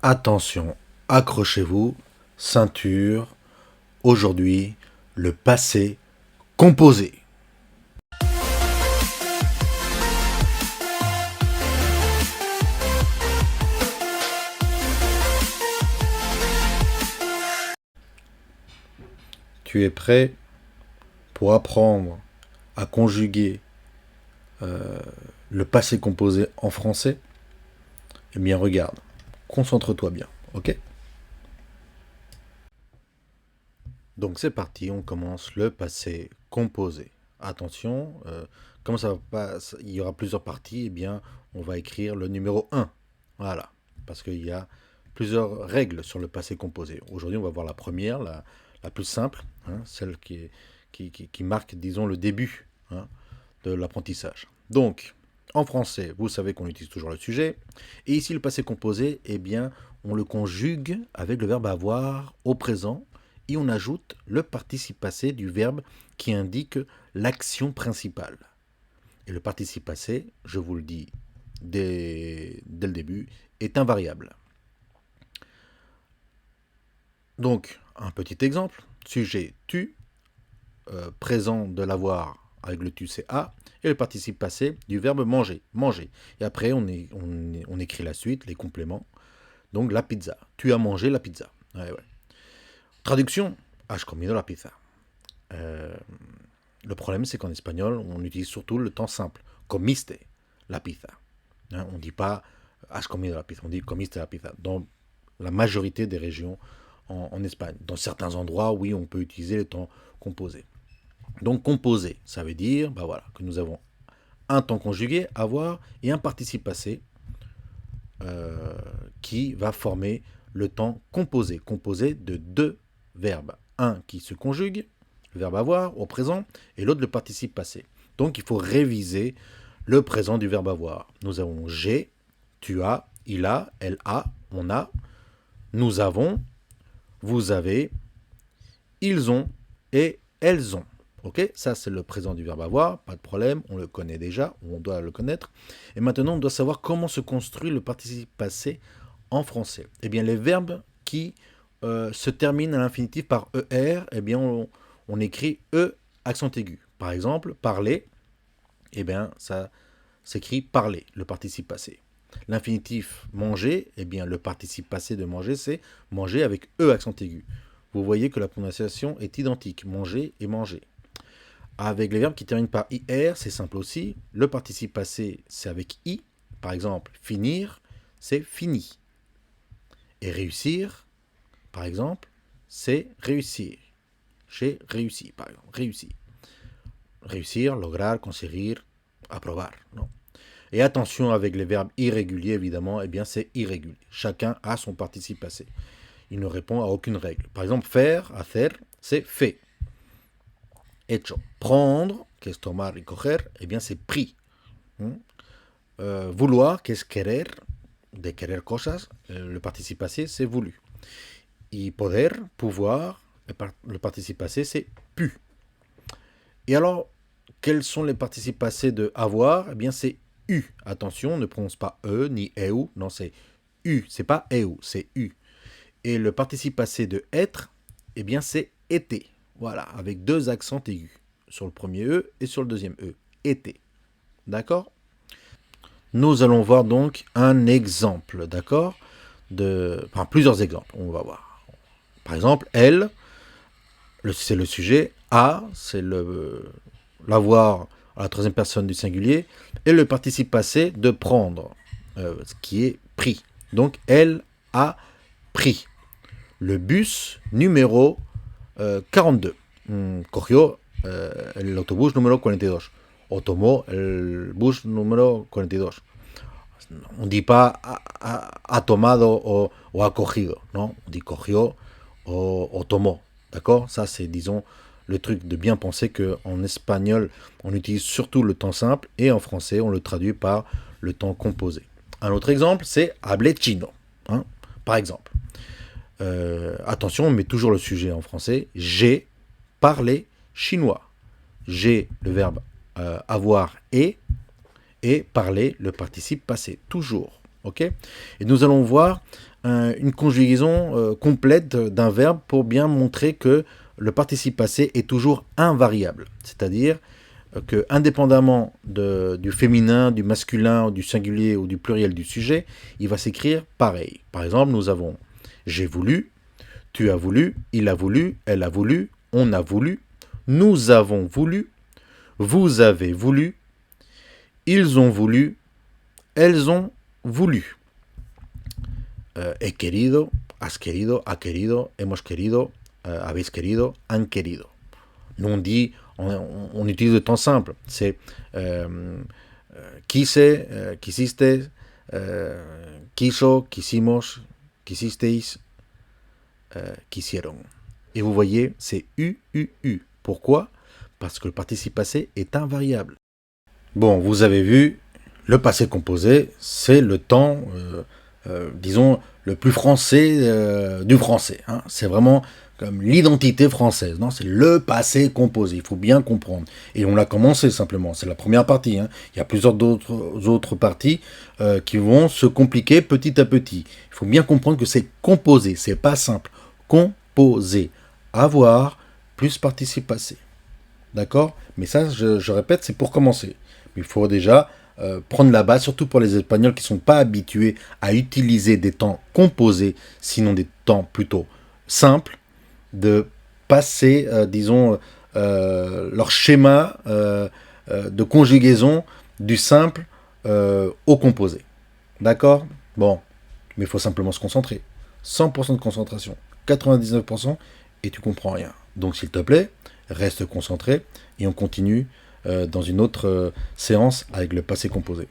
Attention, accrochez-vous, ceinture, aujourd'hui, le passé composé. Tu es prêt pour apprendre à conjuguer le passé composé en français? Eh bien, regarde, concentre-toi bien, ok? Donc c'est parti, on commence le passé composé. Attention, comme ça va pas, il y aura plusieurs parties, eh bien, on va écrire le numéro un. Voilà, parce qu'il y a plusieurs règles sur le passé composé. Aujourd'hui, on va voir la première, la plus simple, hein, celle qui marque, disons, le début, hein, de l'apprentissage. Donc, en français, vous savez qu'on utilise toujours le sujet. Et ici, le passé composé, eh bien, on le conjugue avec le verbe avoir au présent et on ajoute le participe passé du verbe qui indique l'action principale. Et le participe passé, je vous le dis dès le début, est invariable. Donc, un petit exemple. Sujet tu, présent de l'avoir avec le tu c'est a, et le participe passé du verbe manger, manger. Et après, on écrit la suite, les compléments. Donc, la pizza. Tu as mangé la pizza. Ouais, ouais. Traduction, has comido la pizza. Le problème, c'est qu'en espagnol, on utilise surtout le temps simple. Comiste la pizza. Hein, on ne dit pas has comido la pizza, on dit comiste la pizza. Dans la majorité des régions en Espagne. Dans certains endroits, oui, on peut utiliser le temps composé. Donc composé, ça veut dire bah voilà, que nous avons un temps conjugué, avoir, et un participe passé qui va former le temps composé, composé de deux verbes. Un qui se conjugue, le verbe avoir au présent, et l'autre le participe passé. Donc il faut réviser le présent du verbe avoir. Nous avons j'ai, tu as, il a, elle a, on a, nous avons, vous avez, ils ont et elles ont. Ok, ça c'est le présent du verbe avoir, pas de problème, on le connaît déjà, on doit le connaître. Et maintenant, on doit savoir comment se construit le participe passé en français. Eh bien, les verbes qui se terminent à l'infinitif par ER, eh bien, on écrit E accent aigu. Par exemple, parler, eh bien, ça s'écrit parler, le participe passé. L'infinitif manger, eh bien, le participe passé de manger, c'est manger avec E accent aigu. Vous voyez que la prononciation est identique, manger et manger. Avec les verbes qui terminent par IR, c'est simple aussi. Le participe passé, c'est avec I. Par exemple, finir, c'est fini. Et réussir, par exemple, c'est réussir. J'ai réussi, par exemple, réussi. Réussir, lograr, conseguir, aprobar. Non. Et attention avec les verbes irréguliers, évidemment, eh bien c'est irrégulier. Chacun a son participe passé. Il ne répond à aucune règle. Par exemple, faire, hacer, c'est fait. Hecho. Prendre, que es tomar y coger, eh bien c'est pris. Vouloir, que es querer, de querer cosas, le participe passé, c'est voulu. Y poder, pouvoir, le participe passé, c'est pu. Et alors, quels sont les participes passés de avoir? Eh bien, c'est eu. Attention, ne prononce pas e ni eu, non, c'est eu. C'est pas eu, c'est eu. Et le participe passé de être, eh bien, c'est été. Voilà, avec deux accents aigus. Sur le premier E et sur le deuxième E. Été. D'accord? Nous allons voir donc un exemple, d'accord? Enfin, plusieurs exemples, on va voir. Par exemple, elle, c'est le sujet. A, c'est l'avoir à la troisième personne du singulier. Et le participe passé de prendre, ce qui est pris. Donc, elle a pris le bus numéro 42. Cogió el autobús número 42. O tomó el bus número 42. On ne dit pas a tomado o a cogido, non? On dit cogió o tomó, d'accord? Ça, c'est, disons, le truc de bien penser qu'en espagnol, on utilise surtout le temps simple et en français, on le traduit par le temps composé. Un autre exemple, c'est hablé chino, hein, par exemple. Attention, on met toujours le sujet en français. J'ai parlé chinois. J'ai le verbe avoir et parler le participe passé, toujours. Ok? Et nous allons voir une conjugaison complète d'un verbe pour bien montrer que le participe passé est toujours invariable. C'est-à-dire que, indépendamment du féminin, du masculin, du singulier ou du pluriel du sujet, il va s'écrire pareil. Par exemple, nous avons j'ai voulu, tu as voulu, il a voulu, elle a voulu, on a voulu, nous avons voulu, vous avez voulu, ils ont voulu, elles ont voulu. He querido, has querido, ha querido, hemos querido, habéis querido, han querido. Nous on utilise le temps simple. C'est quise, quisiste, quiso, quisimos, quisisteis, quisieron. Et vous voyez, c'est U, U, U. Pourquoi? Parce que le participe passé est invariable. Bon, vous avez vu, le passé composé, c'est le temps, disons, le plus français du français. Hein. C'est vraiment comme l'identité française. Non, c'est le passé composé. Il faut bien comprendre. Et on l'a commencé simplement. C'est la première partie. Hein. Il y a plusieurs autres parties qui vont se compliquer petit à petit. Il faut bien comprendre que c'est composé. C'est pas simple. Composé. Avoir plus participe passé. D'accord? Mais ça, je répète, c'est pour commencer. Il faut déjà prendre la base, surtout pour les Espagnols qui ne sont pas habitués à utiliser des temps composés, sinon des temps plutôt simples, de passer, disons, leur schéma de conjugaison du simple au composé. D'accord? Bon, mais il faut simplement se concentrer. 100% de concentration, 99%, et tu comprends rien. Donc s'il te plaît, reste concentré et on continue dans une autre séance avec le passé composé.